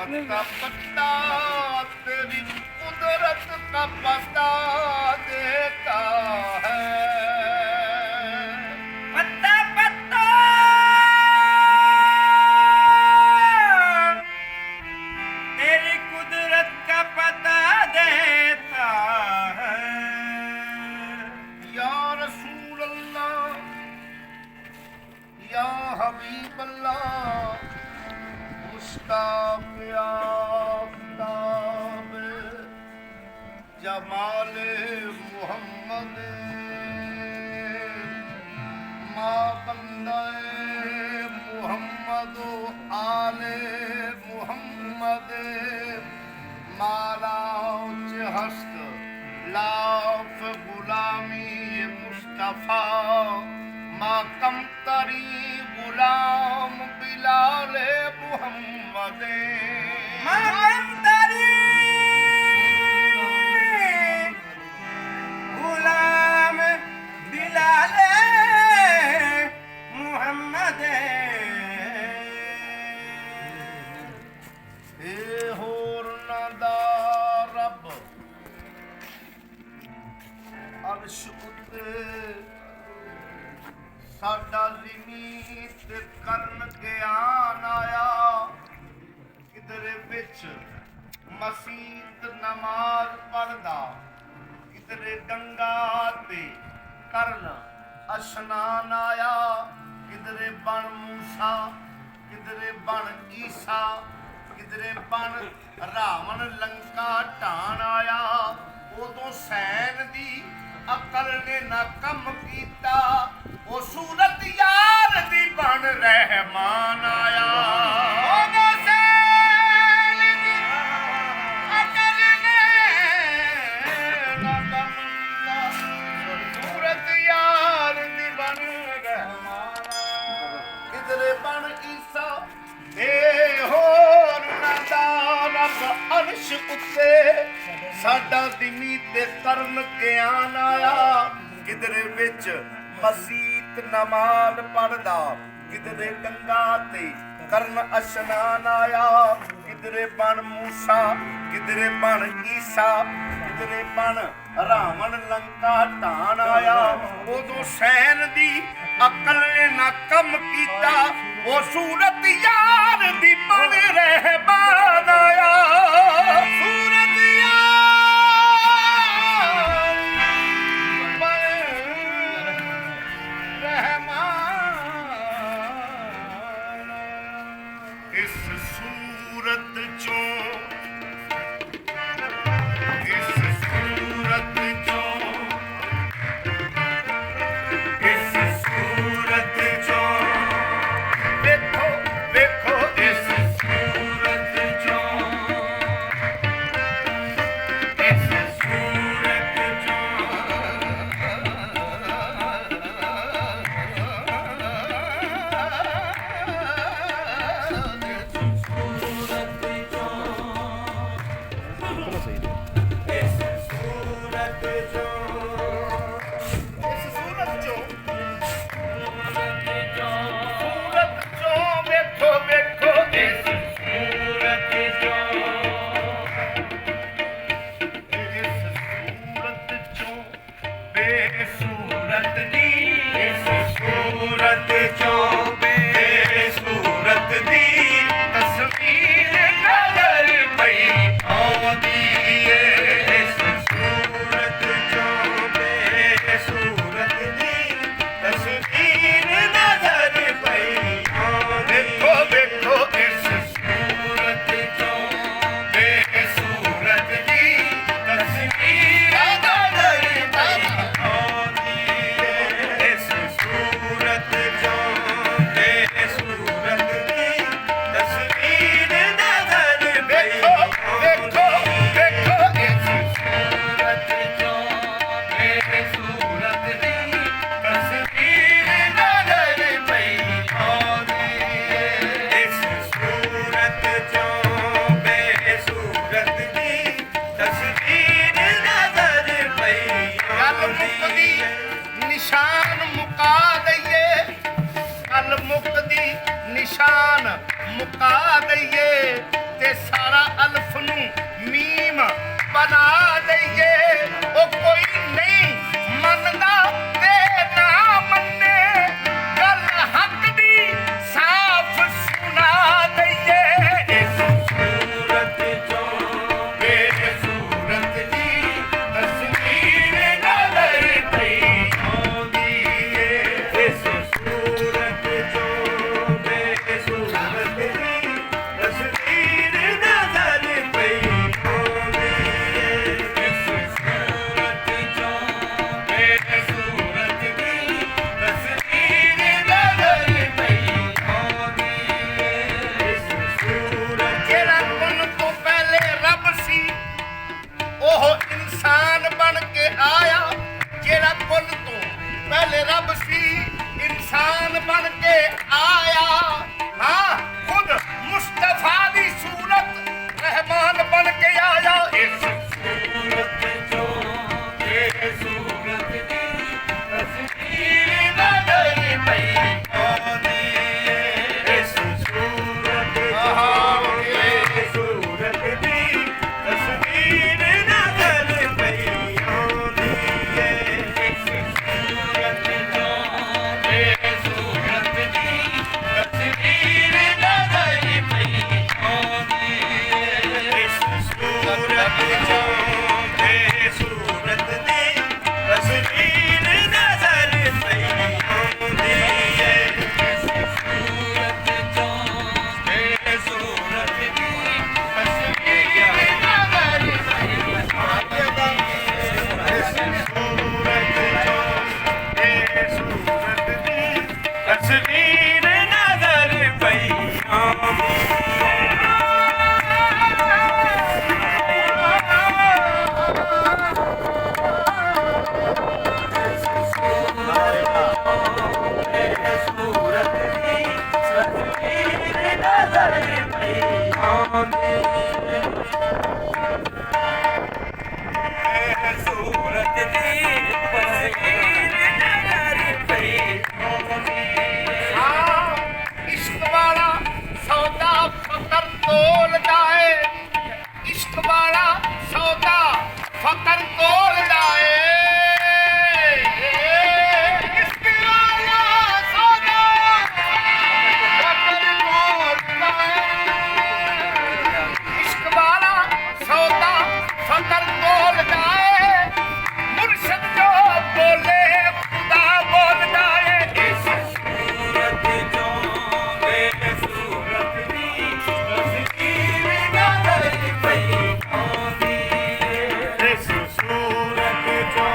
पत्ता पत्ता तेरी कुदरत का पता देता है। पत्ता पत्ता तेरी कुदरत का पता देता है। या रसूल अल्लाह या हबीब अल्लाह मुश्ताक आफ़ताब जमाल मुहम्मद मा बंदाए मुहम्मद आले मुहम्मद मालाउच हस्त लाफ गुलामी मुस्तफ़ा मा कम तरी गुलाम बिलाल मुहम्मद गुलाम बिलाल मुहम्मद। ए होर नादा रब अर्श उत्ते साडा ज़मीत करन ज्ञान आया किधरे विच मसीत नमाज पढ़दा किधरे गंगा ते करन अशनान आया किधरे बन मूसा किधरे बन ईसा किधरे बन रावण लंका ढाण आया। उदों सैन दी अकल ने ना कम कीता ओ सूरत यार दी बन रहमान आया। उदों सैन दी अकल ने ना कम कीता सूरत यार दी बन रहमान आया। किधरे बन ईसा ए होर नादा रब अर्श उत्ते साडा दिमी ते करन ज्ञान आया किधरे विच मसीत नमाज पढ़दा किधरे गंगा ते करन अशनान आया किधरे बन मूसा किधरे बन ईसा किधरे बन रावण लंका ढाण आया। उदों सैन दी अकल ने ना कम कीता ओ सूरत यार दी बन रहमान आया। सूरत इस सूरत चों इस सूरत चों इस सूरत चों देखो देखो इस सूरत चों इस सूरत चों ਮੁਕਾ ਦਈਏ ਤੇ ਸਾਰਾ ਅਲਫ ਨੂੰ ਮੀਮ ਬਣਾ ਦਈਏ ਉਹ ਕੋਈ ਨਹੀਂ ਮੰਨਦਾ ਤੇ ਨਾ ਮੰਨੇ ਗੱਲ ਹੱਕ ਦੀ ਸਾਫ਼ ਸੁਣਾ ਦਈਏ ਇਸ ਸੂਰਤ ਚੋਂ ਬੇਸੂਰਤ ਦੀ ਤਸਵੀਰ ਨਜ਼ਰ ਪਈ ਆਉਂਦੀ ਏ ਇਸ ਸੂਰਤ ਚੋਂ ਬੇਸੂਰਤ ਦੀ ਤਸਵੀਰ ਨਜ਼ਰ ਪਈ ਆਉਂਦੀ ਏ ਇਸ ਸੂਰਤ ਚੋਂ ਬੇਸੂਰਤ ਦੀ ਤਸਵੀਰ ਨਜ਼ਰ ਪਈ ਆਉਂਦੀ ਏ ਇਸ ਸੂਰਤ ਜਿਹੜਾ ਕੁਲ ਤੋਂ ਪਹਿਲੇ ਰੱਬ ਸੀ ਉਹ ਇਨਸਾਨ ਬਣ ਕੇ ਆਇਆ ਜਿਹੜਾ ਕੁੱਲ ਤੋਂ ਪਹਿਲੇ ਰੱਬ ਸੀ ਇਨਸਾਨ ਬਣ ਕੇ ਆਇਆ ਹਾਂ ਖੁਦ ਮੁਸਤਫਾ ਦੀ ਸੂਰਤ ਰਹਿਮਾਨ ਬਣ ਕੇ ਆਇਆ ਇਸ ਸੂਰਤ ਚੋਂ ਬੇਸੂਰਤ ਦੀ ਤਸਵੀਰ ਨਜ਼ਰ ਪਈ ਆਉਂਦੀ ਏ ਇਸ ਸੂਰਤ ਚੋਂ ਬੇਸੂਰਤ ਦੀ ਤਸਵੀਰ ਨਜ਼ਰ ਪਈ ਆਉਂਦੀ ਏ ਇਸ ਸੂਰਤ ਚੋਂ ਬੇਸੂਰਤ ਦੀ ਤਸਵੀਰ ਨਜ਼ਰ ਪਈ ਆਉਂਦੀ ਏ ਇਸ ਸੂਰਤ ਚੋਂ ਬੇਸੂਰਤ ਦੀ ਤਸਵੀਰ ਨਜ਼ਰ ਪਈ ਆਉਂਦੀ ਏ ਇਸ ਸੂਰਤ ਚੋਂ ਬੇਸੂਰਤ ਦੀ ਤਸਵੀਰ ਨਜ਼ਰ ਪਈ ਆਉਂਦੀ ਏ ਇਸ ਸੂਰਤ ਚੋਂ ਬੇਸੂਰਤ ਦੀ ਤਸਵੀਰ ਨਜ਼ਰ ਪਈ ਆਉਂਦੀ इश्क वाला सौदा फकर तोलदा है इश्क वाला सौदा फकर तोलदा है इश्क वाला सौदा फकर तोलदा है इश्क वाला सौदा फकर तोलदा है मुर्शिद जो बोले खुदा बोलदा है इस सूरत चों बेसूरत दी तस्वीर नज़र पई आਉਂਦੀ ਏ ਇਸ सूरत चों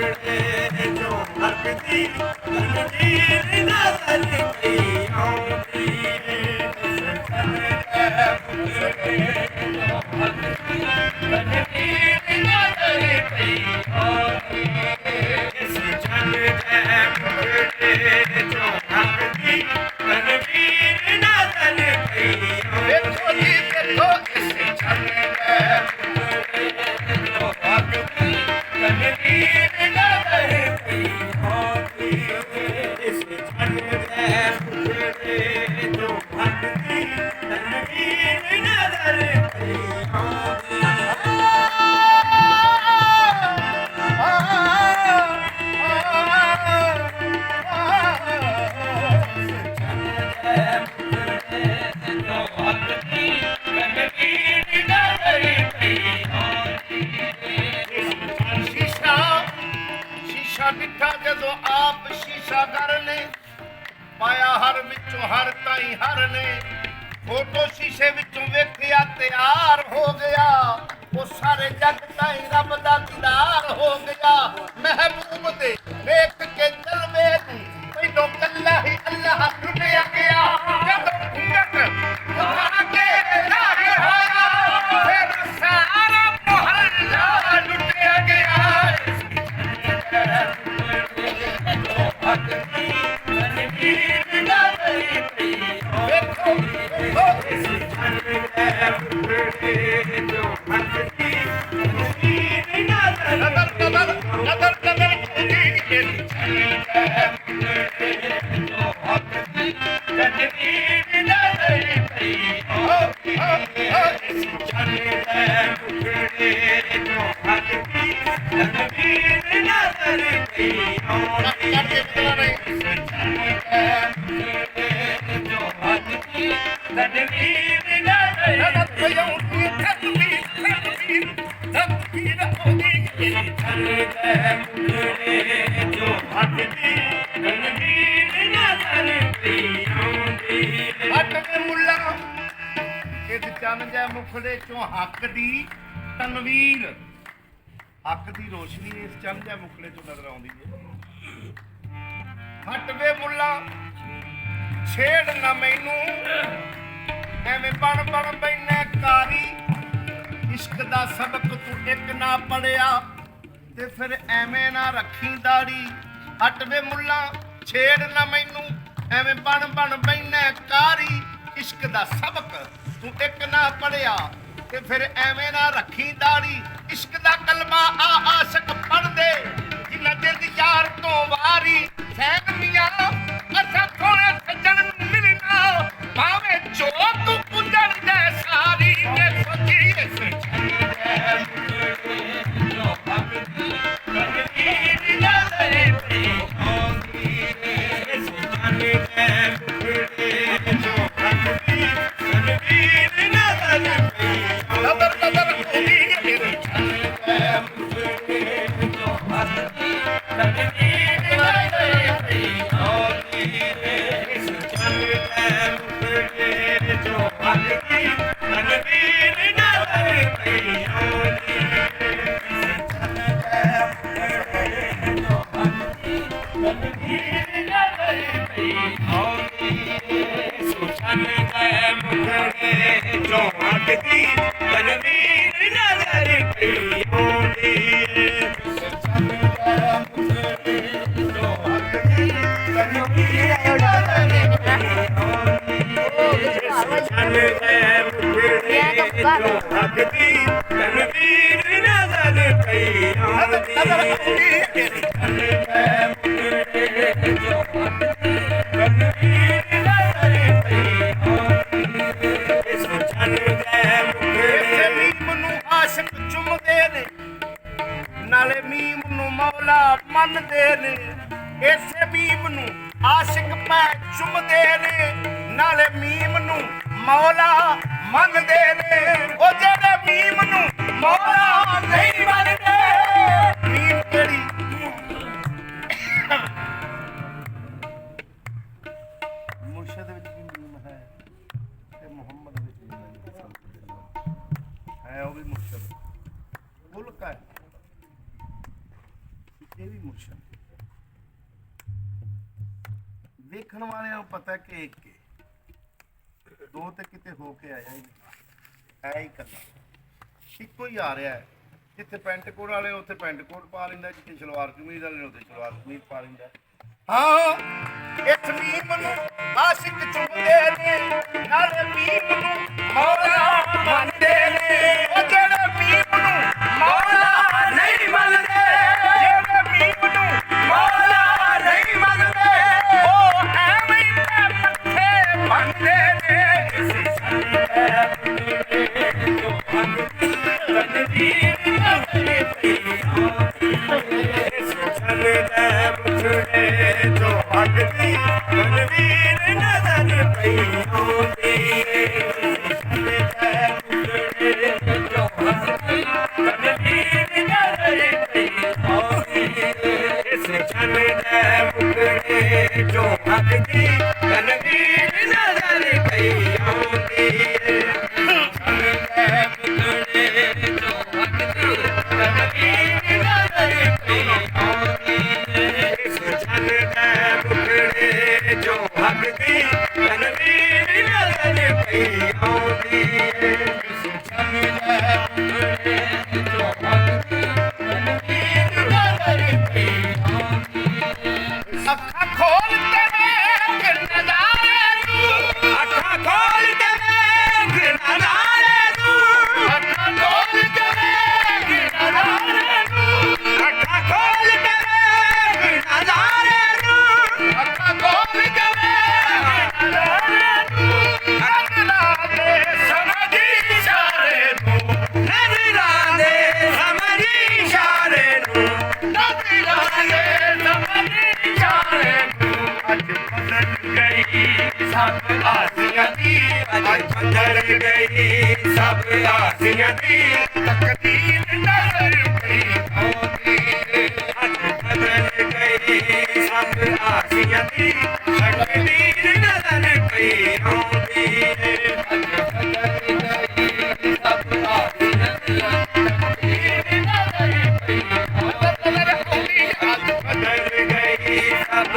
ਮੁਖੜੇ ਜੋ ਹੱਕਦੀ ਤਨਵੀਰ ਨਜ਼ਰ ਪਈ ਆਉਂਦੀ ਏ ਇਸ ਜਨ ਦੇ ਮੁਖੜੇ ਜੋ ਹੱਕਦੀ ਤਨਵੀਰ ਨਜ਼ਰ ਪਈ ਵੇਖੋ ਜੀ ਵੇਖੋ ਇਸ ਛੰਨ ਦੇ ਮੁਖੜੇ ਜੋ ਹੱਕਦੀ ਤਨਵੀਰ ਨਜ਼ਰ ਪਈ ਆਉਂਦੀ ਇਸ ਜਨ ਦੇ ਮੁਖੜੇ ਜੋ ਹੱਕਦੀ ਤਨਵੀਰ ਨਜ਼ਰ ਪਈ ਆਉਂਦੀ ਸ਼ੀਸ਼ਾ ਡਿੱਠਾ ਜਦੋਂ ਆਪ ਸ਼ੀਸ਼ਾ ਕਰ ਨੇ ਪਾਇਆ ਹਰ ਵਿੱਚੋਂ ਹਰ ਤਾਈ ਹਰ ਨੇ ਫੋਟੋ ਸ਼ੀਸ਼ੇ ਵਿੱਚੋਂ ਵੇਖਿਆ ਤਿਆਰ ਹੋ ਗਿਆ ਉਹ ਸਾਰੇ ਜੱਗ ਤਾਈ ਰੱਬ ਦਾ ਦੀਦਾਰ ਹੋ ਗਿਆ ਮਹਿਬੂਬ ਦੇ ਵੇਖ ਕੇ ਜਲਵੇ ਨੂੰ ਪਹਿਲੋਂ ਕੱਲਾ ਹੀ ਅੱਲਾਹ ਟੁੱਟਿਆ ਗਿਆ ਜਦੋਂ ਘੁੰਗਟ ਉਠਾ ਕੇ ਲਾਹੇ ਹੋਇਆ ਫਿਰ ਸਾਰਾ ਮੁਹੱਲਾ ਲੁੱਟਿਆ ਗਿਆ ਚੰਨ ਜੈ ਮੁਖੜੇ ਚੋਂ ਹੱਕ ਦੀ ਤਨਵੀਰ ਹੱਕ ਦੀ ਰੋਸ਼ਨੀ ਇਸ ਚੰਨ ਜੈ ਮੁਖੜੇ ਚੋਂ ਨਜ਼ਰ ਆਉਂਦੀ ਹੈ ਹਟ ਵੇ ਮੁੱਲਾ ਛੇੜ ਨਾ ਮੈਨੂੰ ਐਵੇਂ ਬਣ ਬੈਨੇ ਕਾਰੀ ਇਸ਼ਕ ਦਾ ਸਬਕ ਤੂੰ ਇੱਕ ਨਾ ਪੜਿਆ ਤੇ ਫਿਰ ਐਵੇਂ ਨਾ ਰੱਖੀ ਦਾੜੀ ਹਟ ਵੇ ਮੁੱਲਾ ਛੇੜ ਨਾ ਮੈਨੂੰ ਐਵੇਂ ਬਣ ਬੈਨੇ ਕਾਰੀ ਇਸ਼ਕ ਦਾ ਸਬਕ ਤੂੰ ਇੱਕ ਨਾ ਪੜਿਆ ਤੇ ਫਿਰ ਐਵੇਂ ਨਾ ਰੱਖੀ ਦਾੜੀ ਇਸ਼ਕ ਦਾ ਕਲਮਾ ਆਸ਼ਕ ਪੜਦੇ ਜਿਨ੍ਹਾਂ ਦਿਲ ਦੀ ਯਾਰ ਤੋਂ ਵਾਰੀ ਸੈਨ ਮੀਆਂ ਅਸਾਂ ਥੋੜੇ ਸੱਜਣ ਨੂੰ ਮਿਲਣਾ ਭਾਵੇਂ ਜੋ ਤੂੰ ਪੁੱਜਣ ਦੇ ਸਾਰੀ ਨੇ ਸੋਚੀ ਇਸ ਨਾਲੇ ਮੀਮ ਨੂੰ ਮੌਲਾ ਮੰਨਦੇ ਨੇ ਇਸੇ ਮੀਮ ਨੂੰ ਆਸ਼ਿਕ ਪੈ ਚੁੰਮਦੇ ਨੇ ਨਾਲੇ ਮੀਮ ਨੂੰ ਮੌਲਾ ਮੰਨਦੇ ਨੇ ਉਹ ਜਿਹੜੇ ਮੀਮ ਨੂੰ ਮੌਲਾ ਨਹੀਂ ਮੰਨਦੇ ਮੀਮ ਕਿਹੜੀ ਮੁਰਸ਼ਦ ਵਿੱਚ ਵੀ ਮੀਮ ਹੈ ਤੇ ਮੁਹੰਮਦ ਵਿੱਚ ਵੀ ਹੈ ਉਹ ਵੀ ਮੁਰਸ਼ਦ ਮੁਲਕ ਹੈ ਇਹ ਵੀ ਮੁਰਸ਼ਦ ਵੇਖਣ ਵਾਲਿਆਂ ਨੂੰ ਪਤਾ ਕਿ ਇੱਕ ਦੋ ਤੇ ਕਿਤੇ ਹੋ ਕੇ ਆਇਆ ਹੀ ਨਹੀਂ, ਹੈ ਹੀ ਇਕੱਲਾ ਇੱਕੋ ਹੀ ਆ ਰਿਹਾ ਹੈ। ਜਿੱਥੇ ਪੈਂਟ ਕੋਟ ਵਾਲੇ ਉੱਥੇ ਪੈਂਟ ਕੋਟ ਪਾ ਲੈਂਦਾ, ਜਿੱਥੇ ਸਲਵਾਰ ਕਮੀਜ਼ ਵਾਲੇ ਨੇ ਉੱਥੇ ਸਲਵਾਰ ਕਮੀਜ਼ ਪਾ ਲੈਂਦਾ। ਹਾਂ ਇਸ ਮੀਮ ਨੂੰ ਆਸ਼ਿਕ ਚੁੰਮਦੇ ਨੇ, ਨਾਲੇ ਮੀਮ ਨੂੰ ਮੌਲਾ ਮੰਨਦੇ ਨੇ। ਉਹ ਜਿਹੜੇ ਮੀਮ ਨੂੰ ਮੌਲਾ ਨਹੀਂ ਮੰਨਦੇ, ਜਿਹੜੇ ਮੀਮ ਨੂੰ ਮੌਲਾ ਨਹੀਂ ਮੰਨਦੇ, ਉਹ ਐਵੇਂ ਹੀ ਮੱਥੇ ਬੰਨਦੇ ਨੇ। जो भक्ति तनवीर नजर पई आउंदी जो भक्ति तनवीर नजर पई आउंदी इस जन दे मुखड़े जो भक्ति तनवीर नजर पई आउंदी इस जन दे मुखड़े जो भक्ति तनवीर नजर पई आउंदी ਅੱਖਾਂ ਖੋਲ ਕੇ ਵੇਖ ਨਜ਼ਾਰੇ ਨੂੰ, ਅੱਖਾਂ ਖੋਲ ਕੇ ਵੇਖ ਨਜ਼ਾਰੇ ਨੂੰ, ਅੱਖਾਂ ਖੋਲ ਕੇ ਵੇਖ ਨਜ਼ਾਰੇ ਨੂੰ, ਅੱਖਾਂ ਖੋਲ ਕੇ ਵੇਖ ਨਜ਼ਾਰੇ ਨੂੰ, ਅੱਖਾਂ ਖੋਲ ਕੇ ਵੇਖ ਨਜ਼ਾਰੇ ਨੂੰ। ਨਜ਼ਰਾਂ ਦੇ ਸਮਝੀ ਇਸ਼ਾਰੇ ਨੂੰ, ਨਜ਼ਰਾਂ ਦੇ ਸਮਝੀ ਇਸ਼ਾਰੇ ਨੂੰ, ਨਜ਼ਰਾਂ ਦੇ ਸਮਝੀ ਇਸ਼ਾਰੇ ਨੂੰ। ਅੱਜ ਬਦਲ ਗਈ ਸਭ ਆਸੀਆਂ ਦੀ, ਅੱਜ ਬਦਲ ਗਈ ਸਭ ਆਸੀਆਂ ਦੀ, ਤਕਦੀਰ ਨਜ਼ਰ ਪਈ ਆਉਂਦੀ। ਅੱਜ ਬਦਲ ਗਈ ਸਭ ਆਸੀਆਂ ਦੀ, ਤਕਦੀਰ ਨਜ਼ਰ ਪਈ ਆਉਂਦੀ ਅੱਜ ਬਦਲ ਗਈ ਸਭ ਆਸੀਆਂ ਦੀ, ਤਕਦੀਰ ਨਜ਼ਰ ਪਈ ਆਉਂਦੀ। ਅੱਜ ਬਦਲ ਗਈ ਸਭ